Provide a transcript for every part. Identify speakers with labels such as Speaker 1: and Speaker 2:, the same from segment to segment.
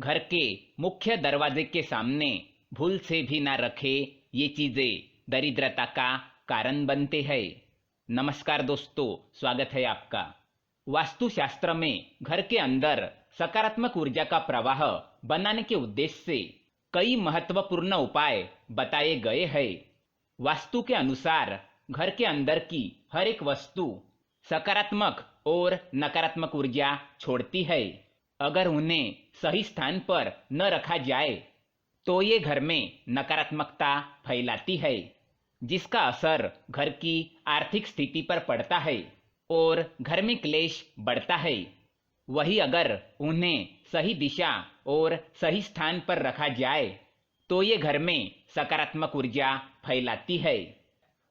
Speaker 1: घर के मुख्य दरवाजे के सामने भूल से भी ना रखे ये चीजें दरिद्रता का कारण बनते हैं। नमस्कार दोस्तों, स्वागत है आपका। वास्तुशास्त्र में घर के अंदर सकारात्मक ऊर्जा का प्रवाह बनाने के उद्देश्य से कई महत्वपूर्ण उपाय बताए गए हैं। वास्तु के अनुसार घर के अंदर की हर एक वस्तु सकारात्मक और नकारात्मक ऊर्जा छोड़ती है। अगर उन्हें सही स्थान पर न रखा जाए तो ये घर में नकारात्मकता फैलाती है, जिसका असर घर की आर्थिक स्थिति पर पड़ता है और घर में क्लेश बढ़ता है। वही अगर उन्हें सही दिशा और सही स्थान पर रखा जाए तो ये घर में सकारात्मक ऊर्जा फैलाती है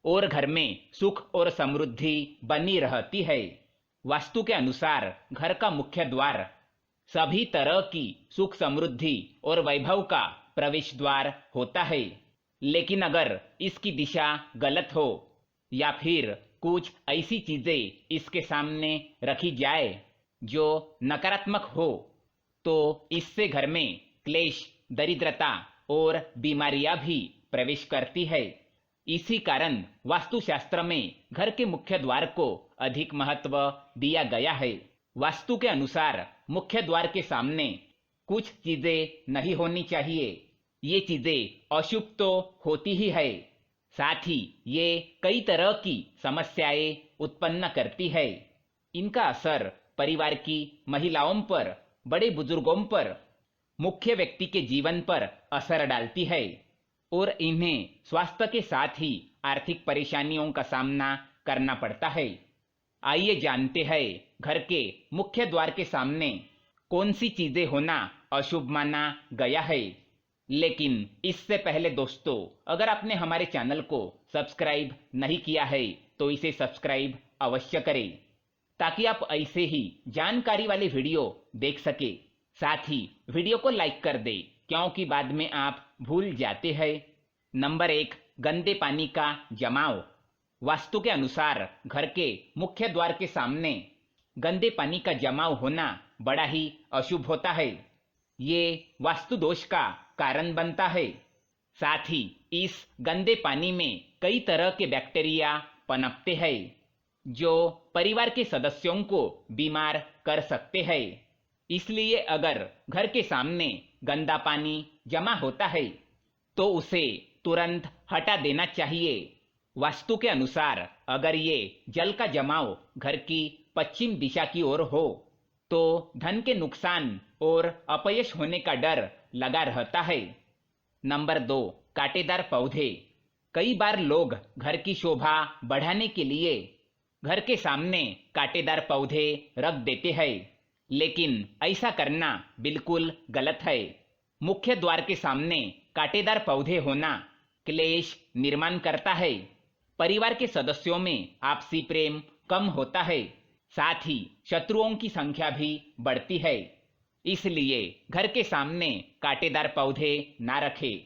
Speaker 1: और घर में सुख और समृद्धि बनी रहती है। वास्तु के अनुसार घर का मुख्य द्वार सभी तरह की सुख समृद्धि और वैभव का प्रवेश द्वार होता है, लेकिन अगर इसकी दिशा गलत हो या फिर कुछ ऐसी चीजें इसके सामने रखी जाए जो नकारात्मक हो तो इससे घर में क्लेश, दरिद्रता और बीमारियां भी प्रवेश करती है। इसी कारण वास्तुशास्त्र में घर के मुख्य द्वार को अधिक महत्व दिया गया है। वास्तु के अनुसार मुख्य द्वार के सामने कुछ चीजें नहीं होनी चाहिए। ये चीजें अशुभ तो होती ही है, साथ ही ये कई तरह की समस्याएं उत्पन्न करती है। इनका असर परिवार की महिलाओं पर, बड़े बुजुर्गों पर, मुख्य व्यक्ति के जीवन पर असर डालती है और इन्हें स्वास्थ्य के साथ ही आर्थिक परेशानियों का सामना करना पड़ता है। आइए जानते हैं घर के मुख्य द्वार के सामने कौन सी चीजें होना अशुभ माना गया है। लेकिन इससे पहले दोस्तों, अगर आपने हमारे चैनल को सब्सक्राइब नहीं किया है तो इसे सब्सक्राइब अवश्य करें, ताकि आप ऐसे ही जानकारी वाले वीडियो देख सके। साथ ही वीडियो को लाइक कर दे, क्योंकि बाद में आप भूल जाते हैं। नंबर 1, गंदे पानी का जमाव। वास्तु के अनुसार घर के मुख्य द्वार के सामने गंदे पानी का जमाव होना बड़ा ही अशुभ होता है। ये वास्तु दोष का कारण बनता है। साथ ही इस गंदे पानी में कई तरह के बैक्टीरिया पनपते हैं जो परिवार के सदस्यों को बीमार कर सकते हैं। इसलिए अगर घर के सामने गंदा पानी जमा होता है तो उसे तुरंत हटा देना चाहिए। वास्तु के अनुसार अगर ये जल का जमाव घर की पश्चिम दिशा की ओर हो तो धन के नुकसान और अपयश होने का डर लगा रहता है। नंबर 2, कांटेदार पौधे। कई बार लोग घर की शोभा बढ़ाने के लिए घर के सामने कांटेदार पौधे रख देते हैं, लेकिन ऐसा करना बिल्कुल गलत है। मुख्य द्वार के सामने कांटेदार पौधे होना क्लेश निर्माण करता है। परिवार के सदस्यों में आपसी प्रेम कम होता है, साथ ही शत्रुओं की संख्या भी बढ़ती है। इसलिए घर के सामने कांटेदार पौधे ना रखें।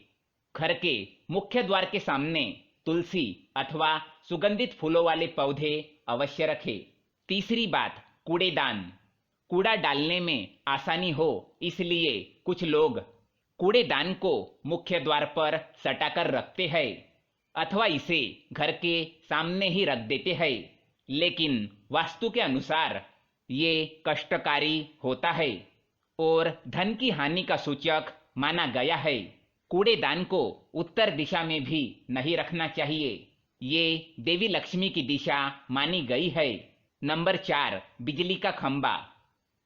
Speaker 1: घर के मुख्य द्वार के सामने तुलसी अथवा सुगंधित फूलों वाले पौधे अवश्य रखें। तीसरी बात, कूड़ेदान। कूड़ा डालने में आसानी हो इसलिए कुछ लोग कूड़ेदान को मुख्य द्वार पर सटाकर रखते हैं अथवा इसे घर के सामने ही रख देते हैं, लेकिन वास्तु के अनुसार ये कष्टकारी होता है और धन की हानि का सूचक माना गया है। कूड़ेदान को उत्तर दिशा में भी नहीं रखना चाहिए। ये देवी लक्ष्मी की दिशा मानी गई है। नंबर 4, बिजली का खंबा।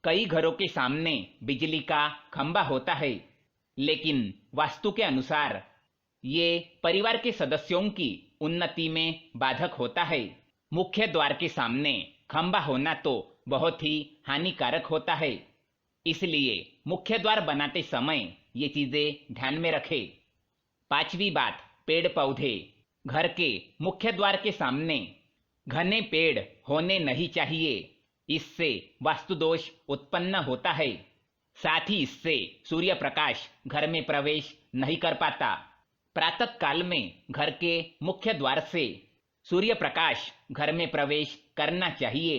Speaker 1: कई घरों के सामने बिजली का खंबा होता है, लेकिन वास्तु के अनुसार ये परिवार के सदस्यों की उन्नति में बाधक होता है। मुख्य द्वार के सामने खंबा होना तो बहुत ही हानिकारक होता है, इसलिए मुख्य द्वार बनाते समय ये चीजें ध्यान में रखें। पांचवी बात, पेड़ पौधे। घर के मुख्य द्वार के सामने घने पेड़ होने नहीं चाहिए। इससे वास्तु दोष उत्पन्न होता है। साथ ही इससे सूर्य प्रकाश घर में प्रवेश नहीं कर पाता। प्रातः काल में घर के मुख्य द्वार से सूर्य प्रकाश घर में प्रवेश करना चाहिए।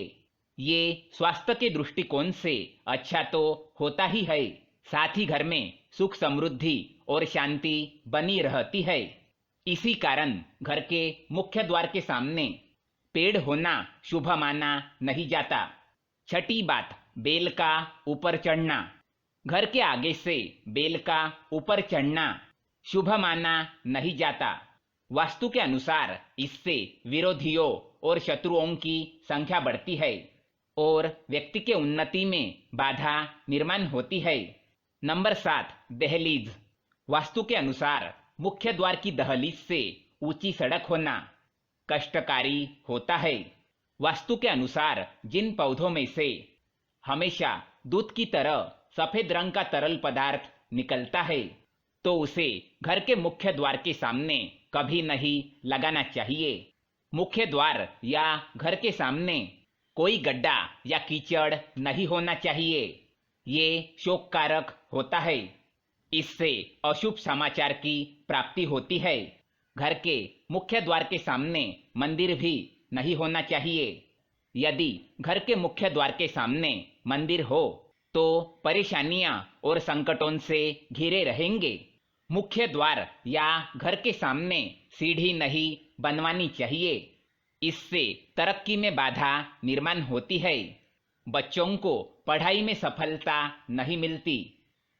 Speaker 1: ये स्वास्थ्य के दृष्टिकोण से अच्छा तो होता ही है, साथ ही घर में सुख समृद्धि और शांति बनी रहती है। इसी कारण घर के मुख्य द्वार के सामने पेड़ होना शुभ माना नहीं जाता। छठी बात, बेल का ऊपर चढ़ना। घर के आगे से बेल का ऊपर चढ़ना शुभ माना नहीं जाता। वास्तु के अनुसार इससे विरोधियों और शत्रुओं की संख्या बढ़ती है और व्यक्ति के उन्नति में बाधा निर्माण होती है। नंबर 7, दहलीज। वास्तु के अनुसार मुख्य द्वार की दहलीज से ऊंची सड़क होना कष्टकारी होता है। वास्तु के अनुसार जिन पौधों में से हमेशा दूध की तरह सफेद रंग का तरल पदार्थ निकलता है तो उसे घर के मुख्य द्वार के सामने कभी नहीं लगाना चाहिए। मुख्य द्वार या घर के सामने कोई गड्ढा या कीचड़ नहीं होना चाहिए। ये शोककारक होता है। इससे अशुभ समाचार की प्राप्ति होती है। घर के मुख्य द्वार के सामने मंदिर भी नहीं होना चाहिए। यदि घर के मुख्य द्वार के सामने मंदिर हो तो परेशानियां और संकटों से घिरे रहेंगे। मुख्य द्वार या घर के सामने सीढ़ी नहीं बनवानी चाहिए। इससे तरक्की में बाधा निर्माण होती है। बच्चों को पढ़ाई में सफलता नहीं मिलती।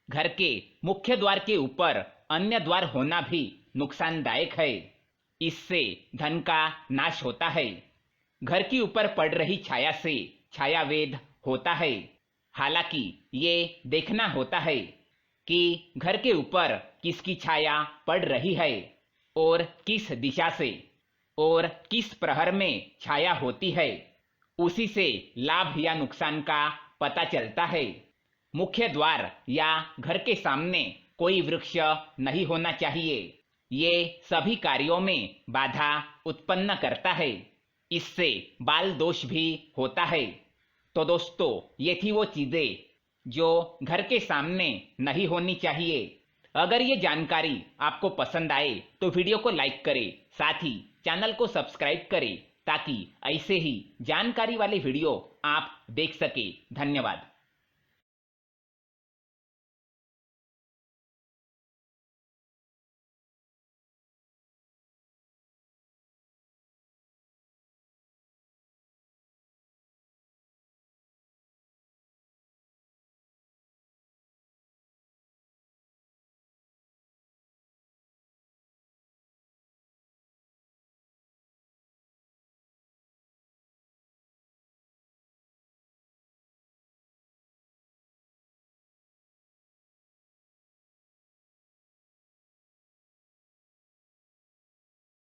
Speaker 1: घर के मुख्य द्वार के ऊपर अन्य द्वार होना भी नुकसानदायक है। इससे धन का नाश होता है। घर के ऊपर पड़ रही छाया से छायावेद होता है। हालांकि ये देखना होता है कि घर के ऊपर किसकी छाया पड़ रही है और किस दिशा से और किस प्रहर में छाया होती है। उसी से लाभ या नुकसान का पता चलता है। मुख्य द्वार या घर के सामने कोई वृक्ष नहीं होना चाहिए। ये सभी कार्यों में बाधा उत्पन्न करता है। इससे बाल दोष भी होता है। तो दोस्तों, ये थी वो चीजें जो घर के सामने नहीं होनी चाहिए। अगर ये जानकारी आपको पसंद आए तो वीडियो को लाइक करें, साथ ही चैनल को सब्सक्राइब करें ताकि ऐसे ही जानकारी वाले वीडियो आप देख सके। धन्यवाद।